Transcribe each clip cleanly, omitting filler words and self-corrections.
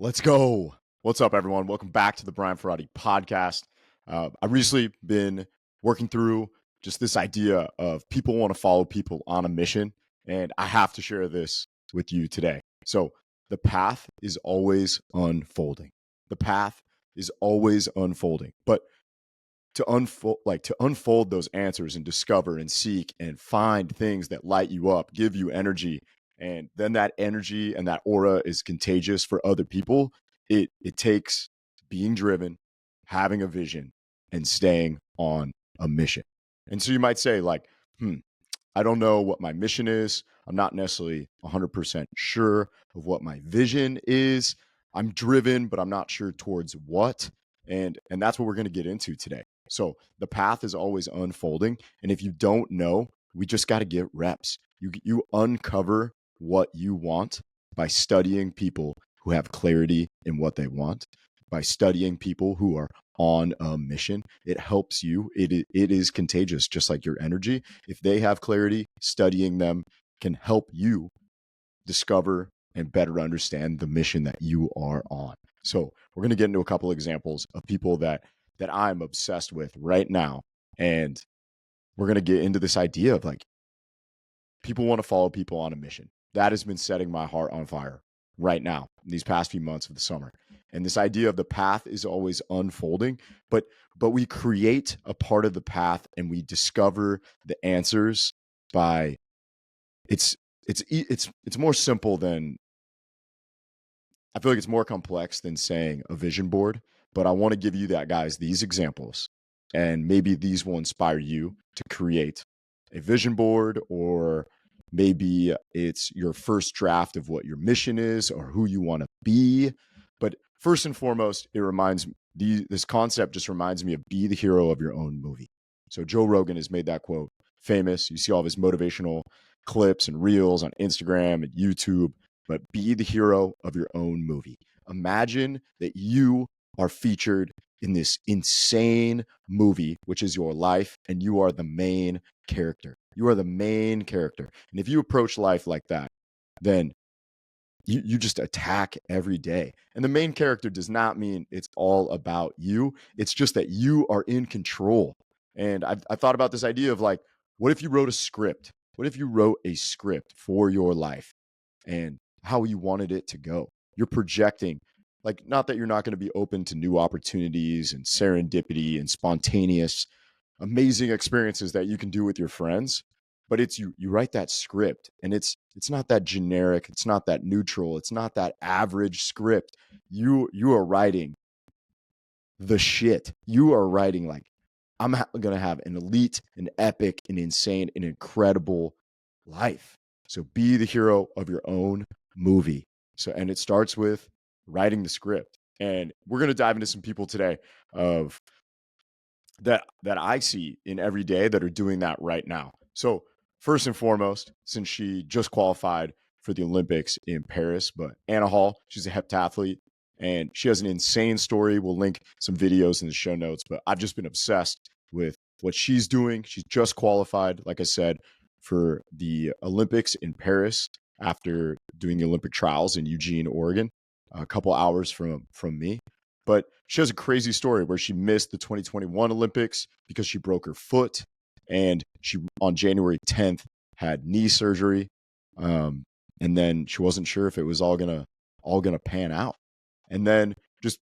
Let's go. What's up, everyone? Welcome back to the Brian Ferrati podcast. I've recently been working through just this idea of people want to follow people on a mission, and I have to share this with you today. So, the path is always unfolding. The path is always unfolding, but to unfold those answers and discover and seek and find things that light you up, give you energy, and then that energy and that aura is contagious for other people. It takes being driven, having a vision, and staying on a mission. And so you might say, like, I don't know what my mission is. I'm not necessarily 100% sure of what my vision is. I'm driven, but I'm not sure towards what. And that's what we're going to get into today. So the path is always unfolding. And if you don't know, we just got to get reps. You uncover what you want by studying people who have clarity in what they want, by studying people who are on a mission. It helps you. It is contagious, just like your energy. If they have clarity, studying them can help you discover and better understand the mission that you are on. So we're going to get into a couple examples of people that I'm obsessed with right now. And we're going to get into this idea of, like, people want to follow people on a mission. That has been setting my heart on fire right now in these past few months of the summer. And this idea of the path is always unfolding, but we create a part of the path and we discover the answers by it's more simple than, I feel like it's more complex than saying a vision board, but I want to give you that, guys, these examples, and maybe these will inspire you to create a vision board, or maybe it's your first draft of what your mission is or who you want to be. But first and foremost, this concept just reminds me of be the hero of your own movie. So Joe Rogan has made that quote famous. You see all of his motivational clips and reels on Instagram and YouTube, but be the hero of your own movie. Imagine that you are featured in this insane movie, which is your life, and you are the main character. You are the main character. And if you approach life like that, then you just attack every day. And the main character does not mean it's all about you. It's just that you are in control. And I thought about this idea of, like, what if you wrote a script? What if you wrote a script for your life and how you wanted it to go? You're projecting, like, not that you're not going to be open to new opportunities and serendipity and spontaneous, amazing experiences that you can do with your friends, but it's you write that script, and it's not that generic, it's not that neutral, it's not that average script. You are writing the shit. You are writing, like, I'm going to have an elite, an epic, an insane, an incredible life. So be the hero of your own movie. So, and it starts with writing the script. And we're going to dive into some people today of that I see in every day that are doing that right now. So first and foremost, since she just qualified for the Olympics in Paris, but Anna Hall, she's a heptathlete, and she has an insane story. We'll link some videos in the show notes, but I've just been obsessed with what she's doing. She's just qualified, like I said, for the Olympics in Paris after doing the Olympic trials in Eugene, Oregon, a couple hours from me. But she has a crazy story where she missed the 2021 Olympics because she broke her foot, and she, on January 10th, had knee surgery, and then she wasn't sure if it was all gonna pan out. And then, just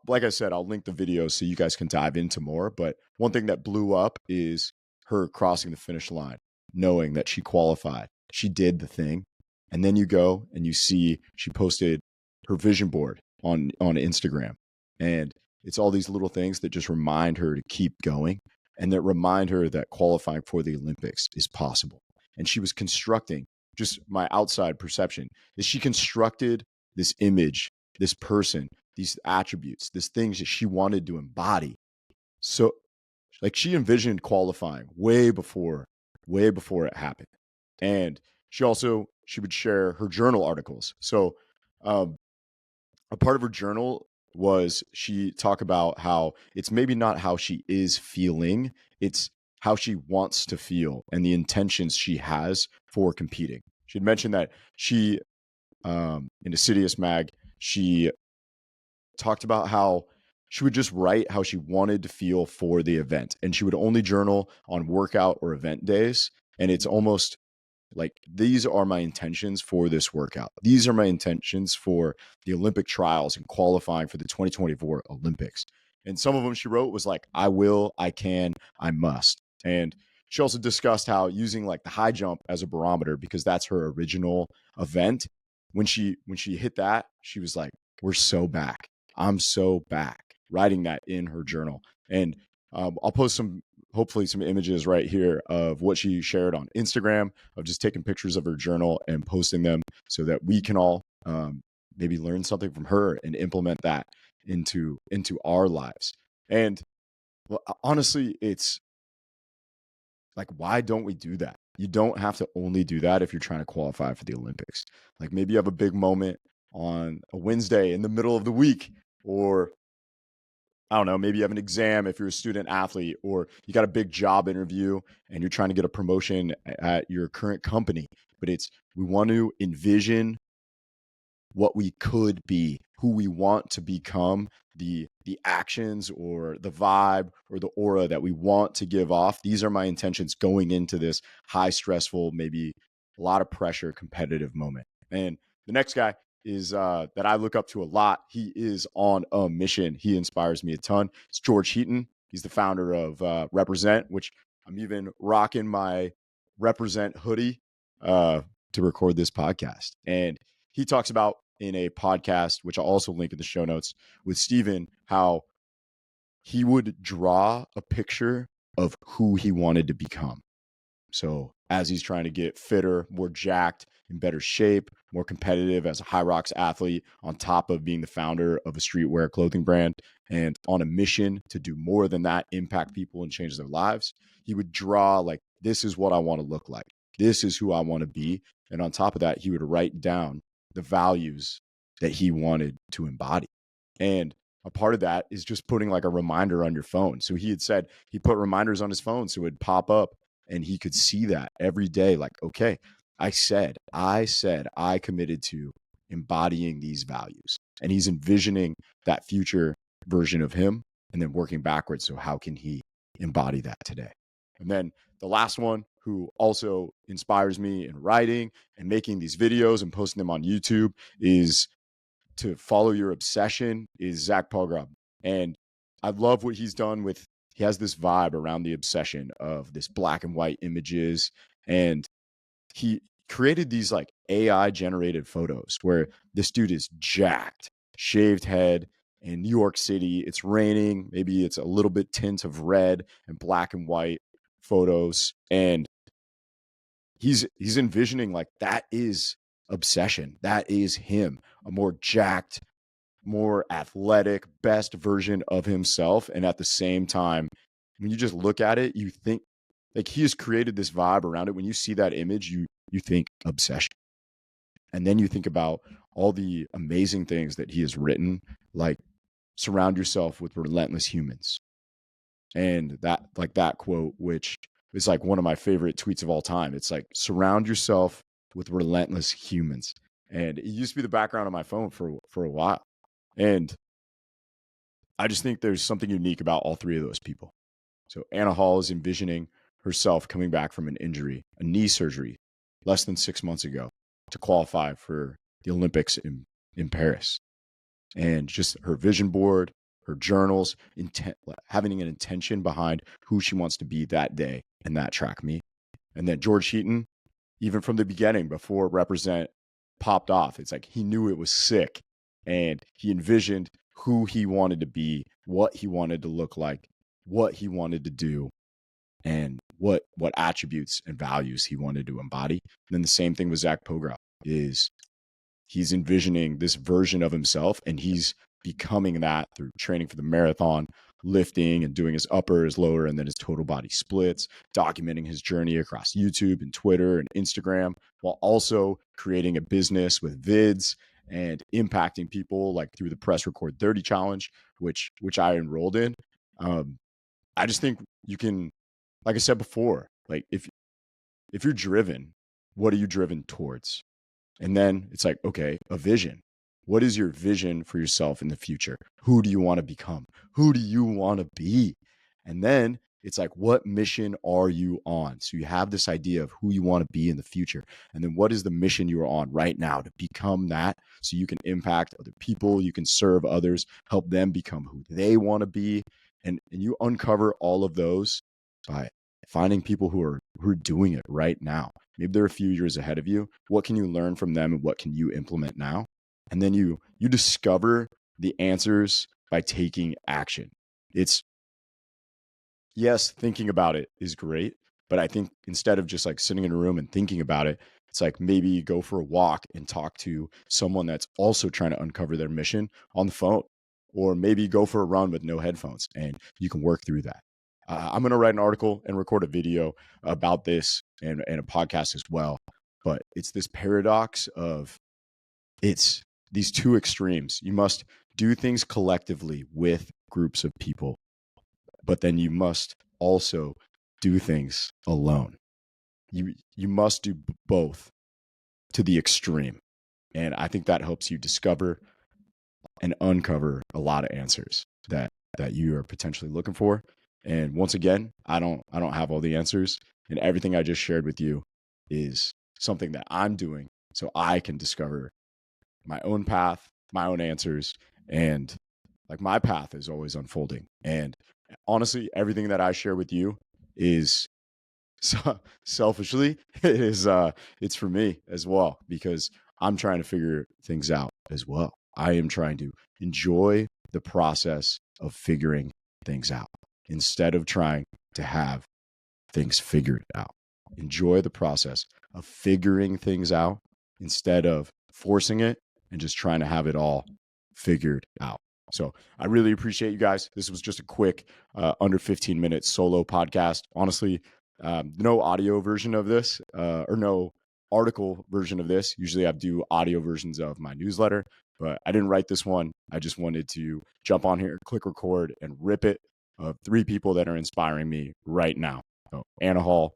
like I said, I'll link the video so you guys can dive into more. But one thing that blew up is her crossing the finish line, knowing that she qualified. She did the thing, and then you go and you see she posted her vision board on Instagram. And it's all these little things that just remind her to keep going, and that remind her that qualifying for the Olympics is possible. And she was constructing, just my outside perception, is she constructed this image, this person, these attributes, these things that she wanted to embody. So, like, she envisioned qualifying way before it happened. And she would share her journal articles. So, a part of her journal was she talked about how it's maybe not how she is feeling, it's how she wants to feel and the intentions she has for competing. She had mentioned that she, in Assiduous Mag, she talked about how she would just write how she wanted to feel for the event, and she would only journal on workout or event days. And it's almost like, these are my intentions for this workout. These are my intentions for the Olympic trials and qualifying for the 2024 Olympics. And some of them she wrote was like, I will, I can, I must. And she also discussed how using like the high jump as a barometer, because that's her original event. When she hit that, she was like, we're so back. I'm so back. Writing that in her journal. And I'll post hopefully some images right here of what she shared on Instagram, of just taking pictures of her journal and posting them, so that we can all maybe learn something from her and implement that into our lives. And well, honestly, it's like, why don't we do that? You don't have to only do that if you're trying to qualify for the Olympics. Like, maybe you have a big moment on a Wednesday in the middle of the week, or I don't know, maybe you have an exam if you're a student athlete, or you got a big job interview and you're trying to get a promotion at your current company. But we want to envision what we could be, who we want to become, the actions or the vibe or the aura that we want to give off. These are my intentions going into this high stressful, maybe a lot of pressure, competitive moment. And the next guy is that I look up to a lot. He is on a mission. He inspires me a ton. It's George Heaton. He's the founder of Represent, which I'm even rocking my Represent hoodie to record this podcast. And he talks about in a podcast, which I'll also link in the show notes, with Steven, how he would draw a picture of who he wanted to become. So as he's trying to get fitter, more jacked, in better shape, more competitive as a high rocks athlete, on top of being the founder of a streetwear clothing brand and on a mission to do more than that, impact people and change their lives, he would draw like, this is what I want to look like. This is who I want to be. And on top of that, he would write down the values that he wanted to embody. And a part of that is just putting like a reminder on your phone. So he had said he put reminders on his phone so it would pop up and he could see that every day. Like, okay, I said I committed to embodying these values. And he's envisioning that future version of him and then working backwards. So how can he embody that today? And then the last one, who also inspires me in writing and making these videos and posting them on YouTube, is to follow your obsession, is Zach Palgrub. And I love what he's done with, he has this vibe around the obsession of this black and white images. And he created these like AI generated photos where this dude is jacked, shaved head in New York City. It's raining. Maybe it's a little bit tint of red and black and white photos. And he's envisioning like, that is obsession. That is him, a more jacked, more athletic, best version of himself. And at the same time, when you just look at it, you think like he has created this vibe around it. When you see that image, you think obsession. And then you think about all the amazing things that he has written, like surround yourself with relentless humans. And that quote, which is like one of my favorite tweets of all time. It's like, surround yourself with relentless humans. And it used to be the background on my phone for a while. And I just think there's something unique about all three of those people. So Anna Hall is envisioning herself coming back from an injury, a knee surgery, less than 6 months ago, to qualify for the Olympics in Paris. And just her vision board, her journals, having an intention behind who she wants to be that day in that track meet. And then George Heaton, even from the beginning, before Represent popped off, it's like he knew it was sick and he envisioned who he wanted to be, what he wanted to look like, what he wanted to do, and what attributes and values he wanted to embody. And then the same thing with Zach Pograf, is he's envisioning this version of himself and he's becoming that through training for the marathon, lifting and doing his upper, his lower, and then his total body splits, documenting his journey across YouTube and Twitter and Instagram, while also creating a business with vids and impacting people like through the Press Record 30 challenge, which I enrolled in. I just think you can, like I said before, like if you're driven, what are you driven towards? And then it's like, okay, a vision. What is your vision for yourself in the future? Who do you want to become? Who do you want to be? And then it's like, what mission are you on? So you have this idea of who you want to be in the future. And then what is the mission you are on right now to become that, so you can impact other people, you can serve others, help them become who they want to be. And you uncover all of those by finding people who are doing it right now. Maybe they're a few years ahead of you. What can you learn from them and what can you implement now? And then you discover the answers by taking action. It's, yes, thinking about it is great, but I think instead of just like sitting in a room and thinking about it, it's like maybe go for a walk and talk to someone that's also trying to uncover their mission on the phone, or maybe go for a run with no headphones and you can work through that. I'm going to write an article and record a video about this, and a podcast as well. But it's this paradox of, it's these two extremes. You must do things collectively with groups of people, but then you must also do things alone. You must do both to the extreme. And I think that helps you discover and uncover a lot of answers that you are potentially looking for. And once again, I don't have all the answers, and everything I just shared with you is something that I'm doing so I can discover my own path, my own answers, and like my path is always unfolding. And honestly, everything that I share with you is, so selfishly, it is it's for me as well, because I'm trying to figure things out as well. I am trying to enjoy the process of figuring things out instead of trying to have things figured out. Enjoy the process of figuring things out instead of forcing it and just trying to have it all figured out. So I really appreciate you guys. This was just a quick under 15-minute solo podcast. Honestly, no audio version of this, or no article version of this. Usually I do audio versions of my newsletter, but I didn't write this one. I just wanted to jump on here, click record, and rip it of 3 people that are inspiring me right now. So Anna Hall,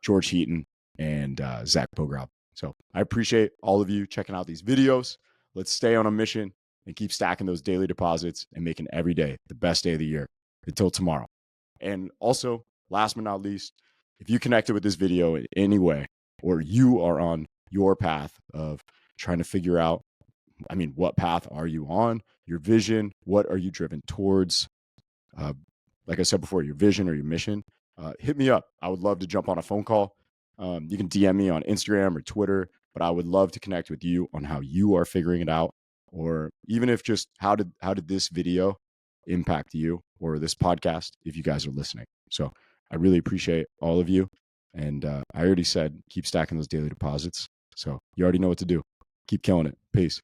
George Heaton, and Zach Pograb. So I appreciate all of you checking out these videos. Let's stay on a mission and keep stacking those daily deposits and making every day the best day of the year until tomorrow. And also, last but not least, if you connected with this video in any way, or you are on your path of trying to figure out, what path are you on, your vision, what are you driven towards? Like I said before, your vision or your mission, hit me up. I would love to jump on a phone call. You can DM me on Instagram or Twitter, but I would love to connect with you on how you are figuring it out, or even if just how did this video impact you, or this podcast, if you guys are listening. So I really appreciate all of you. And I already said, keep stacking those daily deposits. So you already know what to do. Keep killing it. Peace.